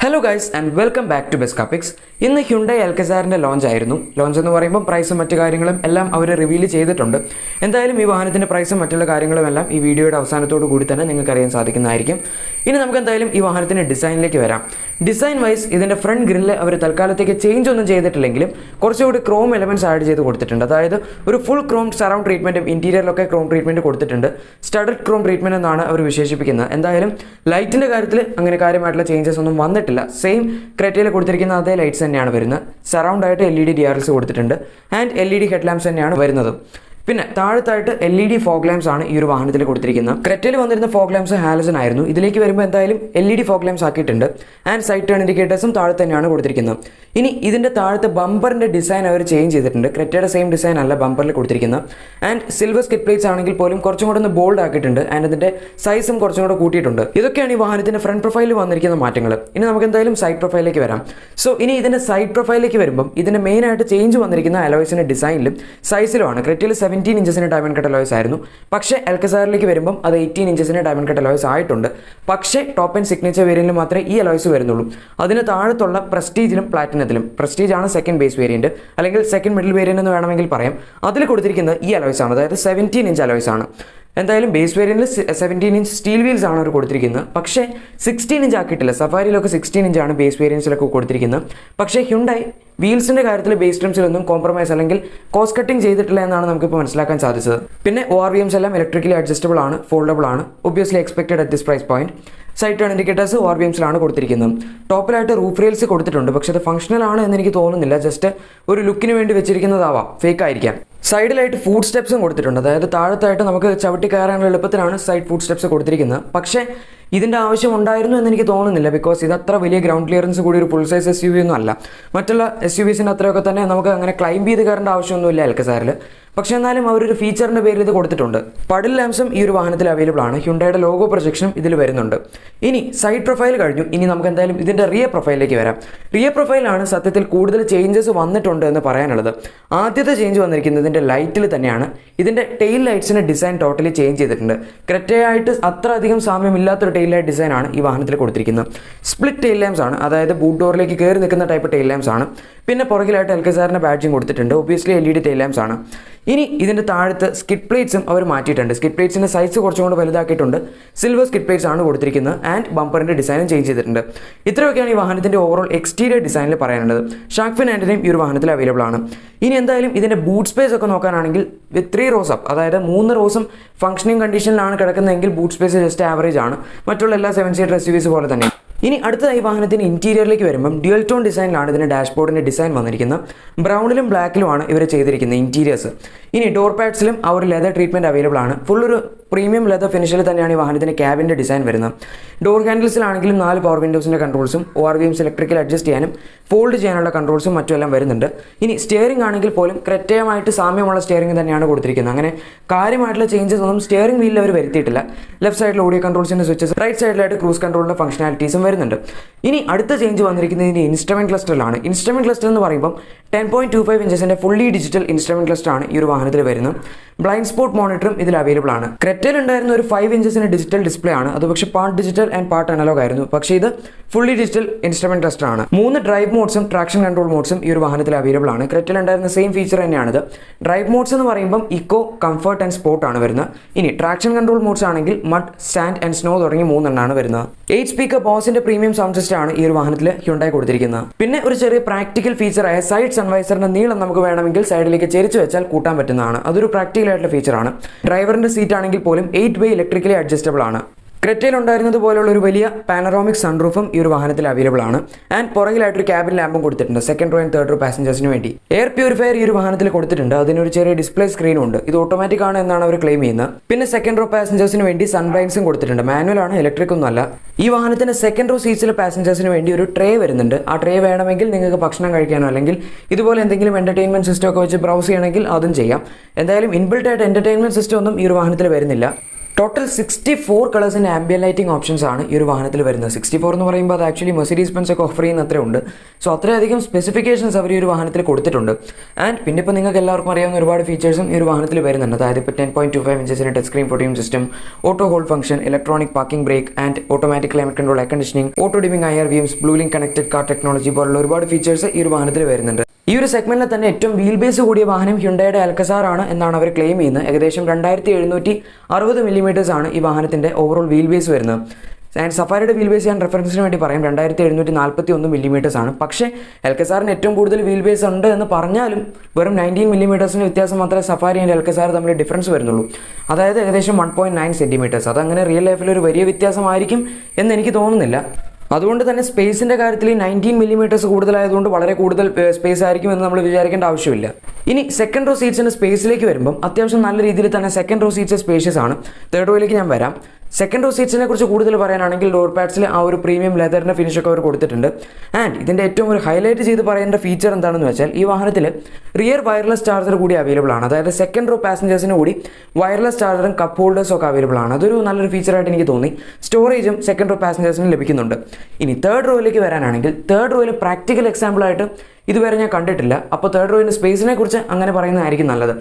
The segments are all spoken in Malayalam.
Hello guys and welcome back to best കാപ്പിക്സ്. ഇന്ന് ഹ്യുണ്ടായി അൽക്കസാറിൻ്റെ ലോഞ്ച് ആയിരുന്നു. ലോഞ്ച് എന്ന് പറയുമ്പോൾ പ്രൈസും മറ്റു കാര്യങ്ങളും എല്ലാം അവർ റിവീൽ ചെയ്തിട്ടുണ്ട്. എന്തായാലും ഈ വാഹനത്തിൻ്റെ പ്രൈസും മറ്റുള്ള കാര്യങ്ങളും എല്ലാം ഈ വീഡിയോയുടെ അവസാനത്തോടു കൂടി തന്നെ നിങ്ങൾക്ക് അറിയാൻ സാധിക്കുന്നതായിരിക്കും. ഇനി നമുക്ക് എന്തായാലും ഈ വാഹനത്തിൻ്റെ ഡിസൈനിലേക്ക് വരാം. ഡിസൈൻ വൈസ് ഇതിൻ്റെ ഫ്രണ്ട് ഗ്രില്ല് അവർ തൽക്കാലത്തേക്ക് ചേഞ്ച് ഒന്നും ചെയ്തിട്ടില്ലെങ്കിലും കുറച്ചുകൂടി ക്രോം എലമെൻറ്റ്സ് ആഡ് ചെയ്ത് കൊടുത്തിട്ടുണ്ട്. അതായത് ഒരു ഫുൾ ക്രോം സറൗണ്ട് ട്രീറ്റ്മെൻറ്റും ഇൻറ്റീരിയറിലൊക്കെ ക്രോം ട്രീറ്റ്മെൻറ്റ് കൊടുത്തിട്ടുണ്ട്. സ്റ്റഡഡ് ക്രോം ട്രീറ്റ്മെൻറ്റ് എന്നാണ് അവർ വിശേഷിപ്പിക്കുന്നത്. എന്തായാലും ലൈറ്റിൻ്റെ കാര്യത്തിൽ അങ്ങനെ കാര്യമായിട്ടുള്ള ചേഞ്ചസ് ഒന്നും വന്നിട്ടില്ല. സെയിം ക്രെറ്റയിൽ കൊടുത്തിരിക്കുന്ന അതേ ലൈറ്റ്സ് തന്നെയാണ് വരുന്നത്. സറൗണ്ട് ആയിട്ട് LED DRLs കൊടുത്തിട്ടുണ്ട് ആൻഡ് LED ഹെഡ് ലാംപ്സ് തന്നെയാണ് വരുന്നത്. പിന്നെ താഴത്തായിട്ട് LED ഫോഗ് ലാംപ്സ് ആണ് ഈ ഒരു വാഹനത്തിൽ കൊടുത്തിരിക്കുന്നത്. ക്രെറ്റയിൽ വന്നിരുന്ന ഫോഗ് ലാംപ്സ് ഹാലജൻ ആയിരുന്നു. ഇതിലേക്ക് വരുമ്പോൾ എന്തായാലും LED ഫോഗ് ലാംപ്സ് ആക്കിയിട്ടുണ്ട് ആൻഡ് സൈഡ് ടേൺ ഇൻഡിക്കേറ്റേഴ്സും താഴെ തന്നെയാണ് കൊടുത്തിരിക്കുന്നത്. ഇനി ഇതിൻ്റെ താഴത്തെ ബമ്പറിൻ്റെ ഡിസൈൻ അവർ ചേഞ്ച് ചെയ്തിട്ടുണ്ട്. ക്രെറ്റയുടെ സെയിം ഡിസൈൻ അല്ല ബമ്പറിൽ കൊടുത്തിരിക്കുന്നത്. ആൻഡ് സിൽവർ സ്കിഡ് പ്ലേറ്റ്സ് ആണെങ്കിൽ പോലും കുറച്ചും കൂടെ ഒന്ന് ബോൾഡ് ആക്കിയിട്ടുണ്ട് ആൻഡ് ഇതിൻ്റെ സൈസും കുറച്ചും കൂടെ കൂട്ടിയിട്ടുണ്ട്. ഇതൊക്കെയാണ് ഈ വാഹനത്തിൻ്റെ ഫ്രണ്ട് പ്രൊഫൈലിൽ വന്നിരിക്കുന്ന മാറ്റങ്ങൾ. ഇനി നമുക്ക് എന്തായാലും സൈഡ് പ്രൊഫൈലിലേക്ക് വരാം. സോ ഇനി ഇതിൻ്റെ സൈഡ് പ്രൊഫൈലിലേക്ക് വരുമ്പം ഇതിൻ്റെ മെയിനായിട്ട് ചേഞ്ച് വന്നിരിക്കുന്ന അലോയ്സിൻ്റെ ഡിസൈനിലും സൈസിലുമാണ്. ക്രെറ്റയിൽ 17 ഇഞ്ചസിന് ഡയമണ്ട് കട്ട് അലോയ്സ് ആയിരുന്നു. പക്ഷേ അൽക്കസാറിലേക്ക് വരുമ്പം അത് 18 ഇഞ്ചസിന് ഡയമണ്ട് കട്ട് അലോയ്സ് ആയിട്ടുണ്ട്. പക്ഷേ ടോപ്പ് ആൻഡ് സിഗ്നേച്ചർ വേരിയന്റിൽ മാത്രമേ ഈ അലോയ്സ് വരുന്നുള്ളൂ. അതിന് താഴത്തുള്ള പ്രസ്റ്റീജിലും പ്ലാറ്റിനത്തിലും, പ്രസ്റ്റീജ് ആണ് സെക്കൻഡ് ബേസ് വേരിയന്റ് അല്ലെങ്കിൽ സെക്കൻഡ് മിഡിൽ വേരിയന്റ് എന്ന് വേണമെങ്കിൽ പറയാം, അതിൽ കൊടുത്തിരിക്കുന്നത് ഈ അലോയ്സ് ആണ്. അതായത് 17 ഇഞ്ച് അലോയ്സ് ആണ്. എന്തായാലും ബേസ് വേരിയന്റിൽ 17 ഇഞ്ച് സ്റ്റീൽ വീൽസ് ആണ് അവർ കൊടുത്തിരിക്കുന്നത്. പക്ഷേ 16 ഇഞ്ച് ആക്കിയിട്ടില്ല. സഫാരിയിലൊക്കെ 16 ഇഞ്ചാണ് ബേസ് വേരിയൻസിലൊക്കെ കൊടുത്തിരിക്കുന്നത്. പക്ഷേ ഹ്യുണ്ടായി വീൽസിൻ്റെ കാര്യത്തിൽ ബേസ് ട്രിംസിലൊന്നും കോംപ്രമൈസ് അല്ലെങ്കിൽ കോസ്റ്റ് കട്ടിങ് ചെയ്തിട്ടില്ല എന്നാണ് നമുക്കിപ്പോൾ മനസ്സിലാക്കാൻ സാധിച്ചത്. പിന്നെ ORVMs എല്ലാം ഇലക്ട്രിക്കലി അഡ്ജസ്റ്റബിൾ ആണ്, ഫോൾഡബിൾ ആണ്. Obviously expected at this price point. Side turn indicators ORVMsലാണ് കൊടുത്തിരിക്കുന്നത്. ടോപ്പിലായിട്ട് റൂഫ് റെയിൽസ് കൊടുത്തിട്ടുണ്ട്. പക്ഷേ അത് ഫംഗ്ഷണൽ ആണ് എന്ന് എനിക്ക് തോന്നുന്നില്ല. ജസ്റ്റ് ഒരു ലുക്കിന് വേണ്ടി വെച്ചിരിക്കുന്നതാവാം, ഫേക്ക് ആയിരിക്കാം. സൈഡിലായിട്ട് ഫുഡ് സ്റ്റെപ്സും കൊടുത്തിട്ടുണ്ട്. അതായത് താഴത്തായിട്ട് നമുക്ക് ചവിട്ടി കയറാനുള്ള എളുപ്പത്തിലാണ് സൈഡ് ഫുഡ് സ്റ്റെപ്സ് കൊടുത്തിരിക്കുന്നത്. പക്ഷേ ഇതിൻ്റെ ആവശ്യം ഉണ്ടായിരുന്നു എന്ന് എനിക്ക് തോന്നുന്നില്ല. ബിക്കോസ് ഇത് അത്ര വലിയ ഗ്രൗണ്ട് ക്ലിയറൻസ് കൂടി ഒരു ഫുൾ സൈസ് SUV ഒന്നും അല്ല. മറ്റുള്ള SUVസിൻ്റെ അത്രയൊക്കെ തന്നെ നമുക്ക് അങ്ങനെ ക്ലൈംബ് ചെയ്ത് കയറേണ്ട ആവശ്യമൊന്നുമില്ല അൽക്കസാറിൽ. പക്ഷേ എന്നാലും അവരൊരു ഫീച്ചറിൻ്റെ പേരിൽ ഇത് കൊടുത്തിട്ടുണ്ട്. പഡിൽ ലാംപ്സും ഈ ഒരു വാഹനത്തിൽ അവൈലബിൾ ആണ്. ഹ്യുണ്ടായുടെ ലോഗോ പ്രൊജക്ഷനും ഇതിൽ വരുന്നുണ്ട്. ഇനി സൈഡ് പ്രൊഫൈൽ കഴിഞ്ഞു. ഇനി നമുക്ക് എന്തായാലും ഇതിൻ്റെ റിയർ പ്രൊഫൈലിലേക്ക് വരാം. റിയർ പ്രൊഫൈലാണ് സത്യത്തിൽ കൂടുതൽ ചേഞ്ചസ് വന്നിട്ടുണ്ട് എന്ന് പറയാനുള്ളത്. ആദ്യത്തെ ചേഞ്ച് വന്നിരിക്കുന്നത് ഇതിൻ്റെ ലൈറ്റിൽ തന്നെയാണ്. ഇതിൻ്റെ ടെയിൽ ലൈറ്റ്സിൻ്റെ ഡിസൈൻ ടോട്ടലി ചേഞ്ച് ചെയ്തിട്ടുണ്ട്. ക്രെറ്റയായിട്ട് അത്ര അധികം സാമ്യമില്ലാത്തൊരു ടെയിൽ ലൈറ്റ് ഡിസൈനാണ് ഈ വാഹനത്തിൽ കൊടുത്തിരിക്കുന്നത്. സ്പ്ലിറ്റ് ടെയിൽ ലാംപ്സ് ആണ്. അതായത് ബൂട്ട് ഡോറിലേക്ക് കയറി നിൽക്കുന്ന ടൈപ്പ് ടെയിൽ ലാംപ്സ് ആണ്. പിന്നെ പുറകിലായിട്ട് അൽക്കസാറിൻ്റെ ബാഡ്ജിങ് കൊടുത്തിട്ടുണ്ട്. ഒബ്വിയസ്ലി LED ടെയിൽ ലാംപ്സ് ആണ്. ഇനി ഇതിൻ്റെ താഴത്ത് സ്കിഡ് പ്ലേറ്റ്സും അവർ മാറ്റിയിട്ടുണ്ട്. സ്കിഡ് പ്ലേറ്റ്സിൻ്റെ സൈസ് കുറച്ചും കൂടെ വലുതാക്കിയിട്ടുണ്ട്. സിൽവർ സ്കിഡ് പ്ലേറ്റ്സ് ആണ് കൊടുത്തിരിക്കുന്നത് ആൻഡ് ബമ്പറിൻ്റെ ഡിസൈനും ചേഞ്ച് ചെയ്തിട്ടുണ്ട്. ഇത്രയൊക്കെയാണ് ഈ വാഹനത്തിൻ്റെ ഓവറോൾ എക്സ്റ്റീരിയർ ഡിസൈനിൽ പറയാനുള്ളത്. ഷാർക്ക് ഫിൻ ആൻറ്റിനെയും ഈ ഒരു വാഹനത്തിൽ അവൈലബിൾ ആണ്. ഇനി എന്തായാലും ഇതിൻ്റെ ബൂട്ട് സ്പേസ് ഒക്കെ നോക്കാനാണെങ്കിൽ വിത്ത് 3 rows അപ്പ്, അതായത് 3 റോസും ഫംഗ്ഷനിങ് കണ്ടീഷനിലാണ് കിടക്കുന്നതെങ്കിൽ ബൂട്ട് സ്പേസ് ജസ്റ്റ് ആവറേജ് ആണ്. മറ്റുള്ള എല്ലാ 7 സീറ്റർ SUVs പോലെ തന്നെ. ഇനി അടുത്തതായി വാഹനത്തിന് ഇൻറ്റീരിയറിലേക്ക് വരുമ്പം ഡ്യുവൽ ടോൺ ഡിസൈനിലാണ് ഇതിൻ്റെ ഡാഷ്ബോർഡിൻ്റെ ഡിസൈൻ വന്നിരിക്കുന്നത്. ബ്രൗണിലും ബ്ലാക്കിലുമാണ് ഇവർ ചെയ്തിരിക്കുന്നത് ഇൻറ്റീരിയേഴ്സ്. ഇനി ഡോർ പാഡ്സിലും ആ ഒരു ലെതർ ട്രീറ്റ്മെൻറ്റ് അവൈലബിൾ ആണ്. ഫുൾ ഒരു പ്രീമിയം ലെതർ ഫിനിഷിൽ തന്നെയാണ് ഈ വാഹനത്തിൻ്റെ ക്യാബിൻ്റെ ഡിസൈൻ വരുന്നത്. ഡോർ ഹാൻഡിൽസിലാണെങ്കിലും 4 പവർ വിൻഡോസിൻ്റെ കൺട്രോൾസും ORVMs ഇലക്ട്രിക്കൽ അഡ്ജസ്റ്റ് ചെയ്യാനും ഫോൾഡ് ചെയ്യാനുള്ള കൺട്രോൾസും മറ്റുമെല്ലാം വരുന്നുണ്ട്. ഇനി സ്റ്റിയറിംഗ് ആണെങ്കിൽ പോലും ക്രെറ്റയുമായിട്ട് സാമ്യമുള്ള സ്റ്റിയറിംഗ് തന്നെയാണ് കൊടുത്തിരിക്കുന്നത്. അങ്ങനെ കാര്യമായിട്ടുള്ള ചേഞ്ചസ് ഒന്നും സ്റ്റിയറിംഗ് വീലിൽ അവർ വരുത്തിയിട്ടില്ല. ലെഫ്റ്റ് സൈഡിൽ ഓഡിയോ കൺട്രോൾസിൻ്റെ സ്വിച്ചസ്, റൈറ്റ് സൈഡിലായിട്ട് ക്രൂസ് കൺട്രോളിൻ്റെ ഫംഗ്ഷനാലിറ്റീസും വരുന്നുണ്ട്. ഇനി അടുത്ത ചേഞ്ച് വന്നിരിക്കുന്നതിൻ്റെ ഇൻസ്ട്രുമെൻറ്റ് ക്ലസ്റ്ററിലാണ്. ഇൻസ്ട്രുമെൻറ്റ് ക്ലസ്റ്റർ എന്ന് പറയുമ്പോൾ 10.25 ഇഞ്ചസിൻ്റെ ഫുള്ളി ഡിജിറ്റൽ ഇൻസ്ട്രുമെൻറ്റ് ക്ലസ്റ്റർ ആണ് ഈ ഒരു വാഹനത്തിൽ വരുന്നത്. ബ്ലൈൻഡ് സ്പോട്ട് മോണിറ്ററും ഇതിൽ അവൈലബിൾ ആണ്. ക്രെറ്റയിൽ ഉണ്ടായിരുന്ന ഒരു 5 ഇഞ്ചസിൻ്റെ ഡിജിറ്റൽ ഡിസ്പ്ലേ ആണ്. അത് പക്ഷേ part digital and part analog ആയിരുന്നു. പക്ഷേ ഇത് ഫുള്ളി ഡിജിറ്റൽ ഇൻസ്ട്രുമെൻറ്റ് ക്ലസ്റ്റർ ആണ്. 3 ഡ്രൈവ് മോഡ്സും ട്രാക്ഷൻ കൺട്രോൾ മോഡ്സും ഈ ഒരു വാഹനത്തിൽ അവൈലബിൾ ആണ്. ക്രെറ്റയിൽ ഉണ്ടായിരുന്ന സെയിം ഫീച്ചർ തന്നെയാണിത്. ഡ്രൈവ് മോഡ്സ് എന്ന് പറയുമ്പോൾ ഇക്കോ, കംഫർട്ട് ആൻഡ് സ്പോർട്ട് ആണ് വരുന്നത്. ഇനി ട്രാക്ഷൻ കൺട്രോൾ മോഡ്സ് ആണെങ്കിൽ മഡ്, സാൻഡ് ആൻഡ് സ്നോ തുടങ്ങി 3 എണ്ണമാണ് വരുന്നത്. 8 സ്പീക്കർ ബോസിന്റെ പ്രീമിയം സൗണ്ട് സിസ്റ്റം ആണ് ഈ ഒരു വാഹനത്തിൽ ഹ്യുണ്ടായി കൊടുത്തിരിക്കുന്നത്. പിന്നെ ഒരു ചെറിയ പ്രാക്ടിക്കൽ ഫീച്ചറായ സൈഡ് സൺവൈസറിന്റെ നീളം നമുക്ക് വേണമെങ്കിൽ സൈഡിലേക്ക് ചെരിച്ചു വെച്ചാൽ കൂട്ടാൻ പറ്റുന്നതാണ്. അതൊരു പ്രാക്ടിക്കൽ ആയിട്ടുള്ള ഫീച്ചറാണ്. ഡ്രൈവറിന്റെ സീറ്റ് ആണെങ്കിൽ പോലും 8 വേ ഇലക്ട്രിക്കലി അഡ്ജസ്റ്റബിൾ ആണ്. ക്രെറ്റയിൽ ഉണ്ടായിരുന്നത് പോലുള്ള ഒരു വലിയ പാനറോമിക് സൺറൂഫും ഈ ഒരു വാഹനത്തിൽ അവൈലബിൾ ആണ്. ആൻഡ് പുറകിലായിട്ടൊരു ക്യാബിൻ ലാമ്പും കൊടുത്തിട്ടുണ്ട് second row and third row പാസഞ്ചേഴ്സിന് വേണ്ടി. എയർ പ്യൂരിഫയർ ഈ ഒരു വാഹനത്തിൽ കൊടുത്തിട്ടുണ്ട്. അതിനൊരു ചെറിയ ഡിസ്പ്ലേ സ്ക്രീനും ഉണ്ട്. ഇത് ഓട്ടോമാറ്റിക് ആണ് എന്നാണ് അവർ ക്ലെയിം ചെയ്യുന്നത്. പിന്നെ സെക്കൻഡ് റോ പാസഞ്ചേഴ്സിന് വേണ്ടി സൺബ്ലൈൻസും കൊടുത്തിട്ടുണ്ട്. മാനുവൽ ആണ്, ഇലക്ട്രിക് ഒന്നും അല്ല. ഈ വാഹനത്തിന് സെക്കൻഡ് റോ സീറ്റ്സിലെ പാസഞ്ചേഴ്സിന് വേണ്ടി ഒരു ട്രേ വരുന്നുണ്ട്. ആ ട്രേ വേണമെങ്കിൽ നിങ്ങൾക്ക് ഭക്ഷണം കഴിക്കാനോ അല്ലെങ്കിൽ ഇതുപോലെ എന്തെങ്കിലും എന്റർടൈൻമെന്റ് സിസ്റ്റം ഒക്കെ വെച്ച് ബ്രൗസ് ചെയ്യണമെങ്കിൽ അതും ചെയ്യാം. എന്തായാലും ഇൻബിൽട്ട് ആയിട്ട് എന്റർടൈൻമെന്റ് സിസ്റ്റം ഒന്നും ഈ ഒരു വാഹനത്തിൽ വരുന്നില്ല. ടോട്ടൽ 64 കളേഴ്സിൻ്റെ ആംബിയൻ ലൈറ്റിംഗ് ഓപ്ഷൻസ് ആണ് ഈ ഒരു വാഹനത്തിൽ വരുന്നത്. 64 എന്ന് പറയുമ്പോൾ അത് ആക്ച്വലി മെർസിഡീസ് ബെൻസ് ഒക്കെ ഓഫർ ചെയ്യുന്ന അത്രേ ഉണ്ട്. സോ അത്രയധികം സ്പെസിഫിക്കേഷൻസ് അവർ ഈ ഒരു വാഹനത്തിൽ കൊടുത്തിട്ടുണ്ട്. ആൻഡ് പിന്നെ ഇപ്പോൾ നിങ്ങൾക്ക് എല്ലാവർക്കും അറിയാവുന്ന ഒരുപാട് ഫീച്ചേഴ്സും ഈ ഒരു വാഹനത്തിൽ വരുന്നുണ്ട്. അതായത് ഇപ്പോൾ 10.25 ഇഞ്ചസിൻ്റെ ടച്ച് സ്ക്രീൻ ഫോർട്ടിയം system, auto hold function, electronic parking brake and automatic climate control, air conditioning, auto dimming IR വ്യൂസ്, Blue Link connected car technology പോലുള്ള ഒരുപാട് ഫീച്ചേഴ്സ് ഈ ഒരു വാഹനത്തിൽ വരുന്നുണ്ട്. ഈ ഒരു സെഗ്മെന്റിൽ തന്നെ ഏറ്റവും വീൽ ബേസ് കൂടിയ വാഹനം ഹ്യുണ്ടായുടെ അൽക്കസാർ ആണ് എന്നാണ് അവർ ക്ലെയിം ചെയ്യുന്നത്. ഏകദേശം 2760 മില്ലിമീറ്റേഴ്സ് ആണ് ഈ വാഹനത്തിന്റെ ഓവറോൾ വീൽ ബേസ് വരുന്നത്. ആൻഡ് സഫാരിയുടെ വീൽ ബേസ് ഞാൻ റെഫറൻസിന് വേണ്ടി പറയും 2741 മില്ലിമീറ്റേഴ്സ് ആണ്. പക്ഷേ അൽക്കസാറിന് ഏറ്റവും കൂടുതൽ വീൽ ബേസ് ഉണ്ട് എന്ന് പറഞ്ഞാലും വെറും 19 മില്ലിമീറ്റേഴ്സിന് വ്യത്യാസം മാത്രമേ സഫാരി ആൻഡ് അൽക്കസാർ തമ്മിൽ ഡിഫറൻസ് വരുന്നുള്ളൂ. അതായത് ഏകദേശം 1.9 സെന്റിമീറ്റേഴ്സ്. അതങ്ങനെ റിയൽ ലൈഫിൽ ഒരു വലിയ വ്യത്യാസമായിരിക്കും എന്ന് എനിക്ക് തോന്നുന്നില്ല. അതുകൊണ്ട് തന്നെ സ്പേസിൻ്റെ കാര്യത്തിൽ 19 മില്ലിമീറ്റേഴ്സ് കൂടുതലായതുകൊണ്ട് വളരെ കൂടുതൽ സ്പേസ് ആയിരിക്കും എന്ന് നമ്മൾ വിചാരിക്കേണ്ട ആവശ്യമില്ല. ഇനി സെക്കൻഡ് റോ സീറ്റ്സിൻ്റെ സ്പേസിലേക്ക് വരുമ്പം അത്യാവശ്യം നല്ല രീതിയിൽ തന്നെ സെക്കൻഡ് റോ സീറ്റ്സ് സ്പേഷ്യസ് ആണ്. തേർഡ് റോയിലേക്ക് ഞാൻ വരാം. സെക്കൻഡ് റോ സീറ്റ്സിനെ കുറിച്ച് കൂടുതൽ പറയാനാണെങ്കിൽ ഡോർ പാഡ്സിൽ ആ ഒരു പ്രീമിയം ലെതറിൻ്റെ ഫിനിഷൊക്കെ അവർ കൊടുത്തിട്ടുണ്ട്. ആൻഡ് ഇതിൻ്റെ ഏറ്റവും ഒരു ഹൈലൈറ്റ് ചെയ്ത് പറയേണ്ട ഫീച്ചർ എന്താണെന്ന് വെച്ചാൽ ഈ വാഹനത്തിൽ റിയർ വയർലെസ് ചാർജർ കൂടി അവൈലബിൾ ആണ്. അതായത് സെക്കൻഡ് റോ പാസഞ്ചേഴ്സിന് കൂടി വയർലെസ് ചാർജറും കപ്പ് ഹോൾഡേഴ്സും ഒക്കെ അവൈലബിൾ ആണ്. അതൊരു നല്ലൊരു ഫീച്ചറായിട്ട് എനിക്ക് തോന്നി. സ്റ്റോറേജും സെക്കൻഡ് റോ പാസഞ്ചേഴ്സിന് ലഭിക്കുന്നുണ്ട്. ഇനി തേർഡ് റോയിലേക്ക് വരാനാണെങ്കിൽ തേർഡ് റോയിൽ പ്രാക്ടിക്കൽ എക്സാമ്പിളായിട്ട് ഇതുവരെ ഞാൻ കണ്ടിട്ടില്ല. അപ്പോൾ തേർഡ് റോയിൻ്റെ സ്പേസിനെ കുറിച്ച് അങ്ങനെ പറയുന്നതായിരിക്കും നല്ലത്.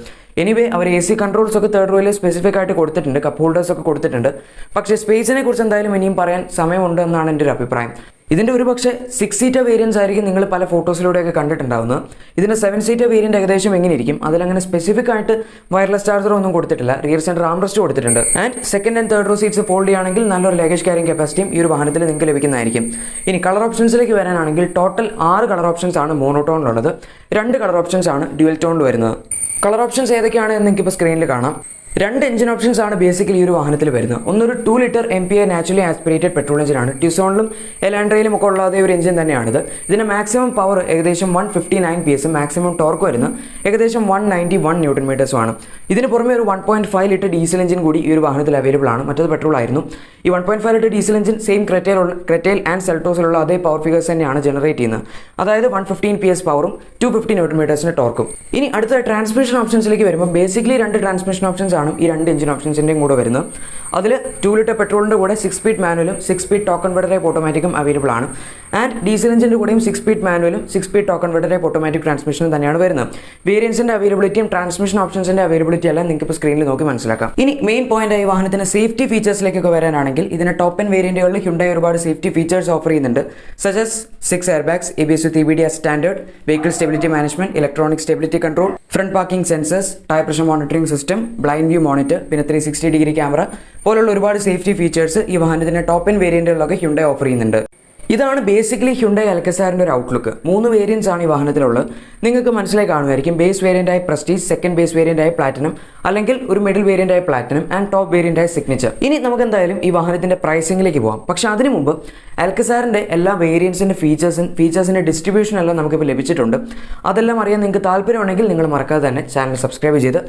എനിവേ അവർ AC കൺട്രോൾസ് ഒക്കെ തേർഡ് റോയിൽ സ്പെസിഫിക് ആയിട്ട് കൊടുത്തിട്ടുണ്ട്, കപ്പ് ഹോൾഡേഴ്സ് ഒക്കെ കൊടുത്തിട്ടുണ്ട്. പക്ഷേ സ്പേസിനെ കുറിച്ച് എന്തായാലും ഇനിയും പറയാൻ സമയമുണ്ട് എന്നാണ് എൻ്റെ ഒരു അഭിപ്രായം. ഇതിൻ്റെ ഒരു പക്ഷേ 6 സീറ്റർ വേരിയൻസ് ആയിരിക്കും നിങ്ങൾ പല ഫോട്ടോസിലൂടെയൊക്കെ കണ്ടിട്ടുണ്ടാവുന്നത്. ഇതിൻ്റെ 7 സീറ്റർ വേരിയൻറ്റ് ഏകദേശം എങ്ങനെ ഇരിക്കും, അതിലങ്ങനെ സ്പെസിഫിക് ആയിട്ട് വയർലെസ് ചാർജർ ഒന്നും കൊടുത്തിട്ടില്ല. റിയർ സെൻറ്റർ ആംറസ്റ്റ് കൊടുത്തിട്ടുണ്ട്. And second and third raw seats fold ചെയ്യുകയാണെങ്കിൽ നല്ലൊരു ലഗേജ് ക്യാരിങ് കപ്പാസിറ്റിയും ഈ ഒരു വാഹനത്തിൽ നിങ്ങൾക്ക് ലഭിക്കുന്നതായിരിക്കും. ഇനി കളർ ഓപ്ഷൻസിലേക്ക് വരാനാണെങ്കിൽ ടോട്ടൽ 6 കളർ ഓപ്ഷൻസ് ആണ് മോണോടോണിലുള്ളത്. 2 കളർ ഓപ്ഷൻസ് ആണ് ഡ്യുവൽ ടോണിൽ വരുന്നത്. കളർ ഓപ്ഷൻസ് ഏതൊക്കെയാണ് എന്ന് എനിക്കിപ്പോൾ സ്ക്രീനിൽ കാണാം. 2 എഞ്ചിൻ ഓപ്ഷൻസ് ആണ് ബേസിക്കലി ഈ ഒരു വാഹനത്തിൽ വരുന്നത്. ഒന്നൊരു 2 litre MPI naturally aspirated petrol എഞ്ചിനാണ്. ട്യൂസോണിലും എലാൻഡ്രയിലും ഒക്കെ ഉള്ള അതേ ഒരു എഞ്ചിൻ തന്നെയാണിത്. ഇതിൻ്റെ മാക്സിമം പവർ ഏകദേശം 159 PS, മാക്സിമം ടോർക്ക് വരുന്നത് ഏകദേശം 191 ന്യൂട്ടൺ മീറ്റേഴ്സുമാണ്. ഇതിന് പുറമെ ഒരു 1.5 ലിറ്റർ ഡീസൽ എഞ്ചിൻ കൂടി ഈ ഒരു വാഹനത്തിൽ അവൈലബിൾ ആണ്. മറ്റത് പെട്രോൾ ആയിരുന്നു. ഈ 1.5 ലിറ്റർ ഡീസൽ എഞ്ചിൻ സെയിം ക്രെറ്റയിൽ ആൻഡ് സെൽട്ടോസിലുള്ള അതേ പവർ ഫിഗേഴ്സ് തന്നെയാണ് ജനറേറ്റ് ചെയ്യുന്നത്. അതായത് 115 PS പവറും 250 ന്യൂട്ടൺ മീറ്റേഴ്സിന് ടോർക്കും. ഇനി അടുത്ത ട്രാൻസ്മിഷൻ ഓപ്ഷൻസിലേക്ക് വരുമ്പോൾ ബേസിക്കലി 2 ട്രാൻസ്മിഷൻ ഓപ്ഷൻസ് ആണ് ഈ 2 എഞ്ചിൻ ഓപ്ഷൻസിൻ്റെയും കൂടെ വരുന്നത്. അതിൽ 2 ലിറ്റർ പെട്രോളിൻ്റെ കൂടെ 6 സ്പീഡ് മാനുവലും 6 സ്പീഡ് ടോക്ക് കൺവെർട്ടർ ടൈപ്പ് ഓട്ടോമാറ്റിക്കും അവൈലബിൾ ആണ്. ആൻഡ് ഡീസൽ എഞ്ചിൻ്റെ കൂടെയും 6 സ്പീഡ് മാനുവലും 6 speed torque converter type automatic ട്രാൻസ്മിഷനും തന്നെയാണ് വരുന്നത്. വേരിയൻസിൻ്റെ അവൈലബിലിറ്റിയും ട്രാൻസ്മിഷൻ ഓപ്ഷൻസിൻ്റെ അവൈലബിലിറ്റി എല്ലാം നിങ്ങൾക്ക് ഇപ്പോൾ സ്ക്രീനിൽ നോക്കി മനസ്സിലാക്കാം. ഇനി മെയിൻ പോയിന്റ് ആയി വാഹനത്തിന് സേഫ്റ്റി ഫീച്ചേഴ്സിലേക്കൊക്കെ വരാനാണെങ്കിൽ ഇതിന് ടോപ്പ് എൻഡ് വേരിയന്റുകളിൽ ഹ്യുണ്ടായി ഒരുപാട് സേഫ്റ്റി ഫീച്ചേഴ്സ് ഓഫർ ചെയ്യുന്നുണ്ട്. Such as 6 air bags, ABS with EBD as standard, vehicle stability management, electronic stability control, front parking sensors, tyre pressure monitoring system, blind view monitor, പിന്നെ 360 ഡിഗ്രി ക്യാമറ പോലുള്ള ഒരുപാട് സേഫ്റ്റി ഫീച്ചേഴ്സ് ഈ വാഹനത്തിന്റെ ടോപ്പ് എൻഡ് വേരിയന്റുകളിലൊക്കെ ഹ്യുണ്ടായി ഓഫർ ചെയ്യുന്നുണ്ട്. ഇതാണ് ബേസിക്കലി ഹ്യുണ്ടായി അൽക്കസാറിൻ്റെ ഒരു ഔട്ട്ലുക്ക്. 3 വേരിയൻസ് ആണ് ഈ വാഹനത്തിലുള്ളത്. നിങ്ങൾക്ക് മനസ്സിലായി കാണുമായിരിക്കും. ബേസ് വേരിയൻ്റായി പ്രസ്റ്റീജ്, സെക്കൻഡ് ബേസ് വേരിയൻ്റായി പ്ലാറ്റിനം, അല്ലെങ്കിൽ ഒരു മിഡിൽ വേരിയൻ്റായി പ്ലാറ്റിനം ആൻഡ് ടോപ്പ് വേരിയൻ്റായി സിഗ്നേച്ചർ. ഇനി നമുക്ക് എന്തായാലും ഈ വാഹനത്തിൻ്റെ പ്രൈസിംഗിലേക്ക് പോകാം. പക്ഷേ അതിനു മുമ്പ് അൽക്കസാറിൻ്റെ എല്ലാ വേരിയൻസിൻ്റെ ഫീച്ചേഴ്സിൻ്റെ ഡിസ്ട്രിബ്യൂഷൻ എല്ലാം നമുക്കിപ്പോൾ ലഭിച്ചിട്ടുണ്ട്. അതെല്ലാം അറിയാൻ നിങ്ങൾക്ക് താല്പര്യമുണ്ടെങ്കിൽ നിങ്ങൾ മറക്കാതെ തന്നെ ചാനൽ സബ്സ്ക്രൈബ് ചെയ്ത്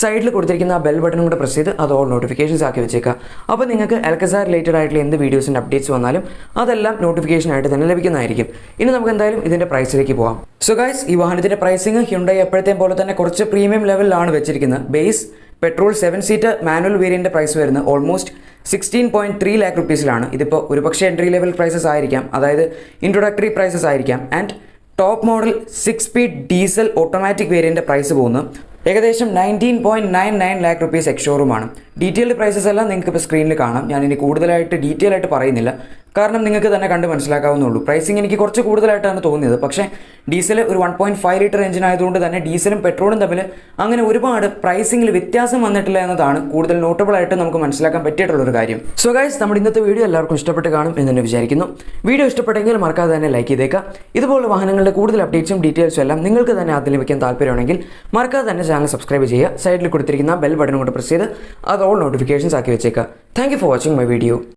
സൈഡിൽ കൊടുത്തിരിക്കുന്ന ആ ബെൽ ബട്ടൺ കൂടെ പ്രസ് ചെയ്ത് അത് ഓൾ നോട്ടിഫിക്കേഷൻസ് ആക്കി വെച്ചേക്കുക. അപ്പോൾ നിങ്ങൾക്ക് അൽക്കസാർ റിലേറ്റഡ് ആയിട്ടുള്ള എന്ത് വീഡിയോസിൻ്റെ അപ്ഡേറ്റ്സ് വന്നാലും അതെല്ലാം നോട്ടിഫിക്കേഷൻ ആയിട്ട് തന്നെ ലഭിക്കുന്നതായിരിക്കും. ഇനി നമുക്ക് എന്തായാലും ഇതിൻ്റെ പ്രൈസിലേക്ക് പോകാം. സോ ഗൈസ്, ഈ വാഹനത്തിൻ്റെ പ്രൈസിംഗ് ഹ്യുണ്ടായി എപ്പോഴത്തെയും പോലെ തന്നെ കുറച്ച് പ്രീമിയം ലെവലിലാണ് വെച്ചിരിക്കുന്നത്. ബേസ് പെട്രോൾ 7 സീറ്റർ മാനുവൽ വേരിയൻ്റെ പ്രൈസ് വരുന്നത് ഓൾമോസ്റ്റ് 16.3 ലാക്ക് റുപ്പീസിലാണ്. ഇതിപ്പോൾ ഒരുപക്ഷെ എൻട്രി ലെവൽ പ്രൈസസ് ആയിരിക്കാം, അതായത് ഇൻട്രൊഡക്ടറി പ്രൈസസ് ആയിരിക്കാം. And top model 6 speed diesel automatic വേരിയൻ്റെ പ്രൈസ് പോകുന്നത് ഏകദേശം 19.99 ലാക്ക് റുപ്പീസ് എക്സ് ഷോറൂമാണ്. ഡീറ്റെയിൽഡ് പ്രൈസസ് എല്ലാം നിങ്ങൾക്ക് ഇപ്പോൾ സ്ക്രീനിൽ കാണാം. ഞാനിനി കൂടുതലായിട്ട് ഡീറ്റെയിൽ ആയിട്ട് പറയുന്നില്ല, കാരണം നിങ്ങൾക്ക് തന്നെ കണ്ട് മനസ്സിലാക്കാവുന്നുള്ളൂ. പ്രൈസിങ് എനിക്ക് കുറച്ച് കൂടുതലായിട്ടാണ് തോന്നിയത്. പക്ഷേ ഡീസൽ ഒരു 1.5 ലിറ്റർ എഞ്ചിൻ ആയതുകൊണ്ട് തന്നെ ഡീസലും പെട്രോളും തമ്മിൽ അങ്ങനെ ഒരുപാട് പ്രൈസിങ്ങിൽ വ്യത്യാസം വന്നിട്ടില്ല എന്നതാണ് കൂടുതൽ നോട്ടബിൾ ആയിട്ട് നമുക്ക് മനസ്സിലാക്കാൻ പറ്റിയിട്ടുള്ളൊരു കാര്യം. സോ ഗൈസ്, നമ്മുടെ ഇന്നത്തെ വീഡിയോ എല്ലാവർക്കും ഇഷ്ടപ്പെട്ട് കാണും എന്ന് തന്നെ വിചാരിക്കുന്നു. വീഡിയോ ഇഷ്ടപ്പെട്ടെങ്കിൽ മറക്കാതെ തന്നെ ലൈക്ക് ചെയ്തേക്കാം. ഇതുപോലുള്ള വാഹനങ്ങളുടെ കൂടുതൽ അപ്ഡേറ്റ്സും ഡീറ്റെയിൽസും എല്ലാം നിങ്ങൾക്ക് തന്നെ ആദ്യം ലഭിക്കാൻ താല്പര്യമാണെങ്കിൽ മറക്കാതെ തന്നെ ചാനൽ സബ്സ്ക്രൈബ് ചെയ്യുക. സൈഡിൽ കൊടുത്തിരിക്കുന്ന ബെൽ ബട്ടൺ കൊണ്ട് പ്രസ് ചെയ്ത് അത് ഓൾ നോട്ടിഫിക്കേഷൻസ് ആക്കി വെച്ചേക്കുക. Thank you for watching my video.